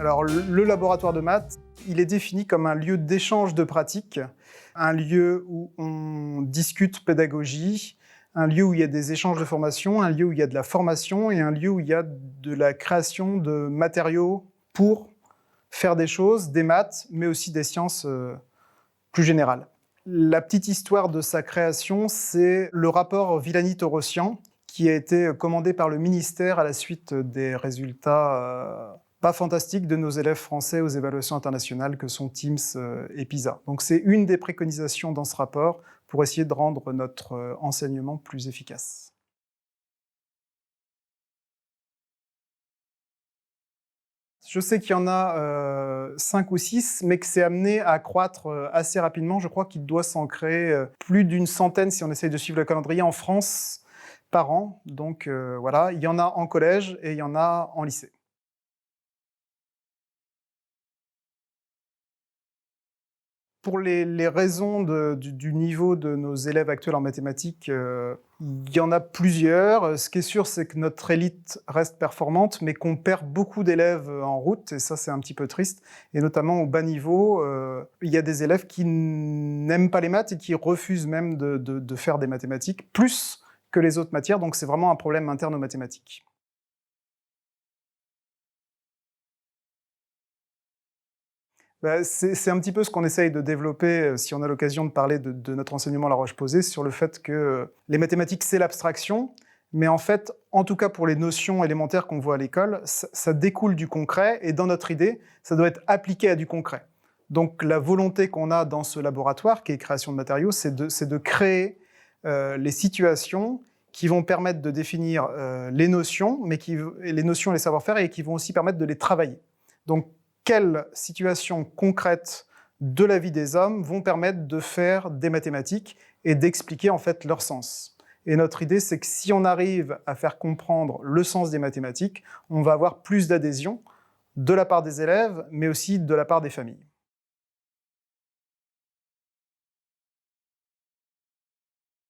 Alors, le laboratoire de maths, il est défini comme un lieu d'échange de pratiques, un lieu où on discute pédagogie, un lieu où il y a des échanges de formation, un lieu où il y a de la formation et un lieu où il y a de la création de matériaux pour faire des choses, des maths, mais aussi des sciences plus générales. La petite histoire de sa création, c'est le rapport Villani-Torossian, qui a été commandé par le ministère à la suite des résultats pas fantastiques de nos élèves français aux évaluations internationales que sont TIMSS et PISA. Donc c'est une des préconisations dans ce rapport pour essayer de rendre notre enseignement plus efficace. Je sais qu'il y en a 5 ou 6, mais que c'est amené à croître assez rapidement. Je crois qu'il doit s'en créer plus d'une centaine, si on essaye de suivre le calendrier, en France par an. Donc voilà, il y en a en collège et il y en a en lycée. Pour les raisons du niveau de nos élèves actuels en mathématiques, il y en a plusieurs. Ce qui est sûr, c'est que notre élite reste performante, mais qu'on perd beaucoup d'élèves en route, et ça, c'est un petit peu triste. Et notamment au bas niveau, il y a des élèves qui n'aiment pas les maths et qui refusent même de faire des mathématiques, plus que les autres matières, donc c'est vraiment un problème interne aux mathématiques. Bah, c'est un petit peu ce qu'on essaye de développer, si on a l'occasion de parler de notre enseignement à La Roche-Posay, sur le fait que les mathématiques, c'est l'abstraction, mais en fait, en tout cas pour les notions élémentaires qu'on voit à l'école, ça découle du concret, et dans notre idée, ça doit être appliqué à du concret. Donc la volonté qu'on a dans ce laboratoire, qui est création de matériaux, c'est de créer les situations qui vont permettre de définir les notions, les notions et les savoir-faire, et qui vont aussi permettre de les travailler. Donc, quelles situations concrètes de la vie des hommes vont permettre de faire des mathématiques et d'expliquer en fait leur sens. Et notre idée, c'est que si on arrive à faire comprendre le sens des mathématiques, on va avoir plus d'adhésion de la part des élèves, mais aussi de la part des familles.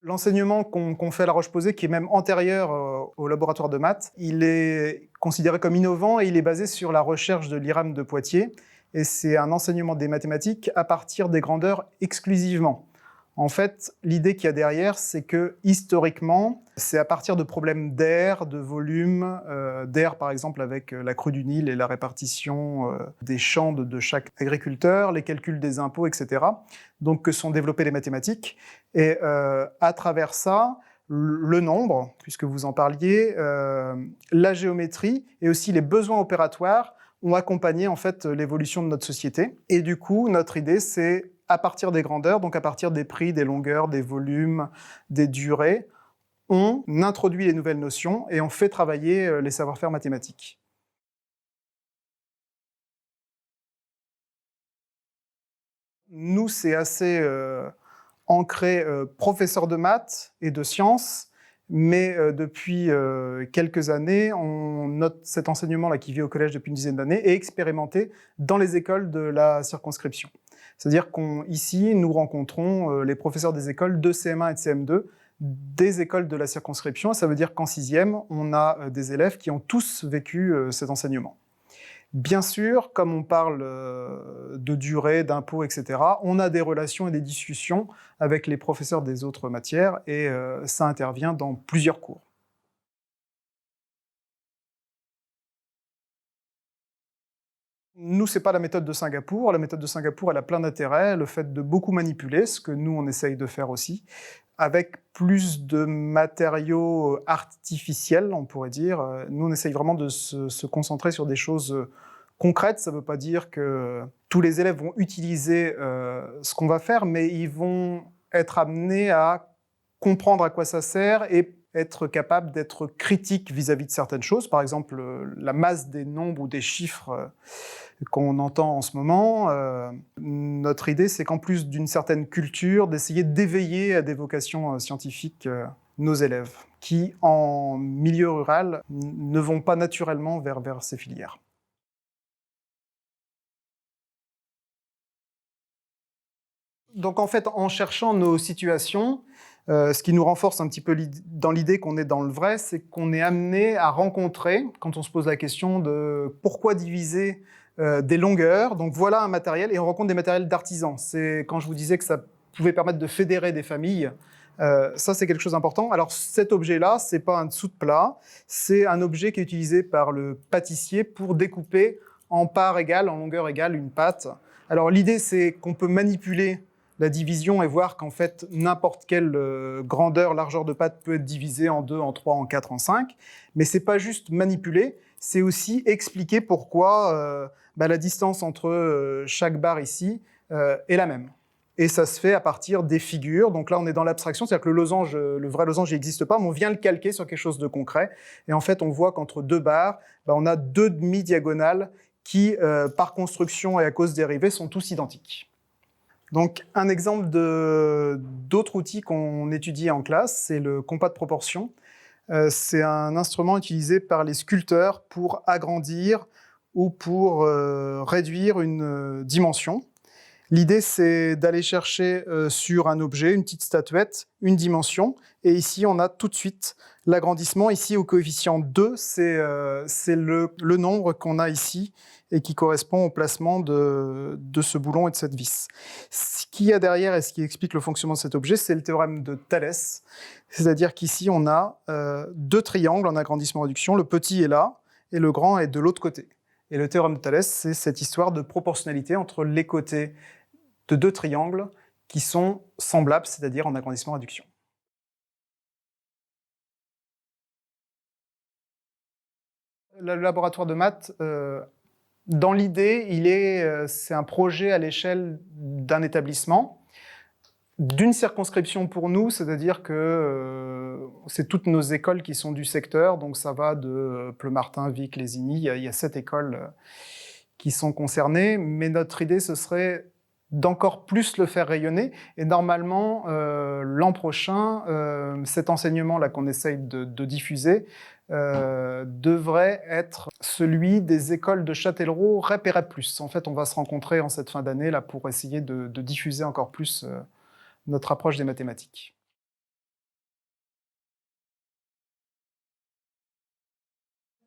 L'enseignement qu'on fait à La Roche-Posay, qui est même antérieur au laboratoire de maths, il est considéré comme innovant et il est basé sur la recherche de l'IRAM de Poitiers. Et c'est un enseignement des mathématiques à partir des grandeurs exclusivement. En fait, l'idée qu'il y a derrière, c'est que historiquement, c'est à partir de problèmes d'air, de volume, d'air par exemple avec la crue du Nil et la répartition des champs de chaque agriculteur, les calculs des impôts, etc. Donc que sont développées les mathématiques. Et à travers ça, le nombre, puisque vous en parliez, la géométrie et aussi les besoins opératoires ont accompagné en fait l'évolution de notre société. Et du coup, notre idée, c'est à partir des grandeurs, donc à partir des prix, des longueurs, des volumes, des durées, on introduit les nouvelles notions et on fait travailler les savoir-faire mathématiques. Nous, c'est assez ancré professeur de maths et de sciences, mais depuis quelques années, on note cet enseignement-là qui vit au collège depuis une dizaine d'années est expérimenté dans les écoles de la circonscription. C'est-à-dire qu'ici, nous rencontrons les professeurs des écoles de CM1 et de CM2 des écoles de la circonscription. Ça veut dire qu'en sixième, on a des élèves qui ont tous vécu cet enseignement. Bien sûr, comme on parle de durée, d'impôts, etc., on a des relations et des discussions avec les professeurs des autres matières et ça intervient dans plusieurs cours. Nous, c'est pas la méthode de Singapour. La méthode de Singapour, elle a plein d'intérêts. Le fait de beaucoup manipuler, ce que nous, on essaye de faire aussi, avec plus de matériaux artificiels, on pourrait dire. Nous, on essaye vraiment de se concentrer sur des choses concrètes. Ça ne veut pas dire que tous les élèves vont utiliser ce qu'on va faire, mais ils vont être amenés à comprendre à quoi ça sert et être capable d'être critique vis-à-vis de certaines choses. Par exemple, la masse des nombres ou des chiffres qu'on entend en ce moment. Notre idée, c'est qu'en plus d'une certaine culture, d'essayer d'éveiller à des vocations scientifiques nos élèves, qui, en milieu rural, ne vont pas naturellement vers ces filières. Donc en fait, en cherchant nos situations, ce qui nous renforce un petit peu dans l'idée qu'on est dans le vrai, c'est qu'on est amené à rencontrer, quand on se pose la question de pourquoi diviser des longueurs. Donc voilà un matériel, et on rencontre des matériels d'artisans. C'est quand je vous disais que ça pouvait permettre de fédérer des familles. Ça, c'est quelque chose d'important. Alors cet objet-là, c'est pas un dessous de plat, c'est un objet qui est utilisé par le pâtissier pour découper en parts égales, en longueur égale, une pâte. Alors l'idée, c'est qu'on peut manipuler la division et voir qu'en fait, n'importe quelle grandeur, largeur de pâte peut être divisée en 2, en 3, en 4, en 5. Mais c'est pas juste manipuler, c'est aussi expliquer pourquoi la distance entre chaque barre ici est la même. Et ça se fait à partir des figures. Donc là, on est dans l'abstraction, c'est-à-dire que le vrai losange, il n'existe pas, mais on vient le calquer sur quelque chose de concret. Et en fait, on voit qu'entre deux barres, on a deux demi-diagonales qui, par construction et à cause dérivée, sont tous identiques. Donc, un exemple d'autres outils qu'on étudie en classe, c'est le compas de proportion. C'est un instrument utilisé par les sculpteurs pour agrandir ou pour réduire une dimension. L'idée, c'est d'aller chercher sur un objet, une petite statuette, une dimension. Et ici, on a tout de suite l'agrandissement. Ici, au coefficient 2, c'est le nombre qu'on a ici et qui correspond au placement de ce boulon et de cette vis. Ce qu'il y a derrière et ce qui explique le fonctionnement de cet objet, c'est le théorème de Thalès. C'est-à-dire qu'ici, on a deux triangles en agrandissement-réduction. Le petit est là et le grand est de l'autre côté. Et le théorème de Thalès, c'est cette histoire de proportionnalité entre les côtés de deux triangles qui sont semblables, c'est-à-dire en agrandissement-réduction. Le laboratoire de maths, dans l'idée, c'est un projet à l'échelle d'un établissement, d'une circonscription pour nous, c'est-à-dire que c'est toutes nos écoles qui sont du secteur, donc ça va de Pleumartin, Vic, Lésigny, il y a 7 écoles qui sont concernées, mais notre idée, ce serait d'encore plus le faire rayonner. Et normalement, l'an prochain, cet enseignement-là qu'on essaye de diffuser devrait être celui des écoles de Châtellerault REP et REP+. En fait, on va se rencontrer en cette fin d'année là pour essayer de diffuser encore plus notre approche des mathématiques.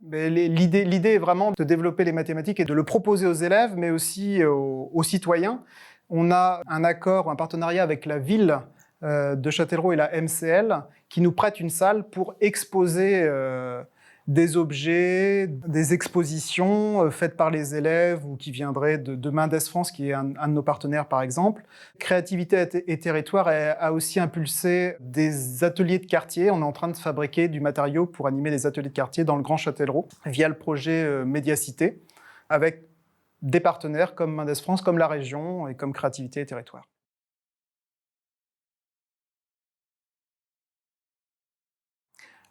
L'idée est vraiment de développer les mathématiques et de le proposer aux élèves, mais aussi aux citoyens. On a un accord, un partenariat avec la ville de Châtellerault et la MCL qui nous prête une salle pour exposer des objets, des expositions faites par les élèves ou qui viendraient de Mendes France, qui est un de nos partenaires par exemple. Créativité et Territoire a aussi impulsé des ateliers de quartier. On est en train de fabriquer du matériau pour animer des ateliers de quartier dans le Grand Châtellerault via le projet Médiacité, avec des partenaires comme Mendes France, comme la région et comme Créativité et Territoire.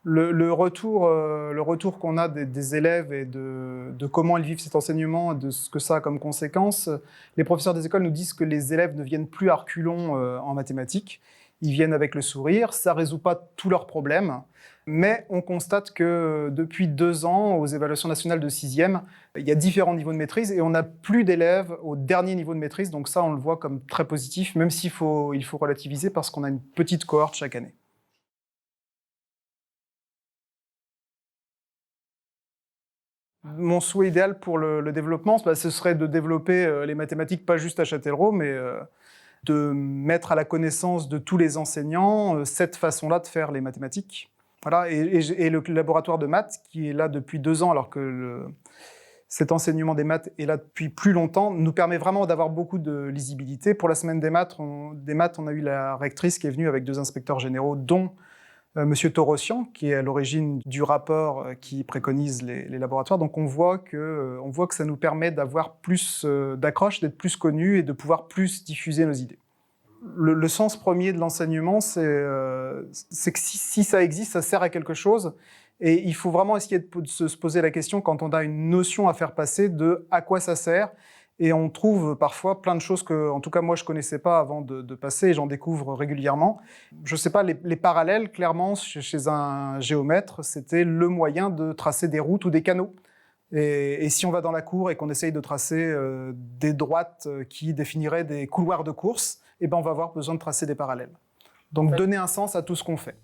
Le retour qu'on a des élèves et de comment ils vivent cet enseignement, de ce que ça a comme conséquence, les professeurs des écoles nous disent que les élèves ne viennent plus à reculons en mathématiques, ils viennent avec le sourire, ça ne résout pas tous leurs problèmes, mais on constate que depuis 2 ans, aux évaluations nationales de 6e, il y a différents niveaux de maîtrise et on n'a plus d'élèves au dernier niveau de maîtrise, donc ça on le voit comme très positif, même s'il faut relativiser parce qu'on a une petite cohorte chaque année. Mon souhait idéal pour le développement, ce serait de développer les mathématiques, pas juste à Châtellerault, mais de mettre à la connaissance de tous les enseignants cette façon-là de faire les mathématiques. Voilà, et le laboratoire de maths, qui est là depuis 2 ans, alors que cet enseignement des maths est là depuis plus longtemps, nous permet vraiment d'avoir beaucoup de lisibilité. Pour la semaine des maths, on a eu la rectrice qui est venue avec 2 inspecteurs généraux, dont Monsieur Torossian, qui est à l'origine du rapport qui préconise les laboratoires. Donc on voit que ça nous permet d'avoir plus d'accroche, d'être plus connus et de pouvoir plus diffuser nos idées. Le sens premier de l'enseignement, c'est que si ça existe, ça sert à quelque chose. Et il faut vraiment essayer de se poser la question, quand on a une notion à faire passer, de à quoi ça sert. Et on trouve parfois plein de choses que, en tout cas, moi, je ne connaissais pas avant de passer, et j'en découvre régulièrement. Je ne sais pas, les parallèles, clairement, chez un géomètre, c'était le moyen de tracer des routes ou des canaux. Et si on va dans la cour et qu'on essaye de tracer des droites qui définiraient des couloirs de course, eh ben, on va avoir besoin de tracer des parallèles. Donc, donner un sens à tout ce qu'on fait.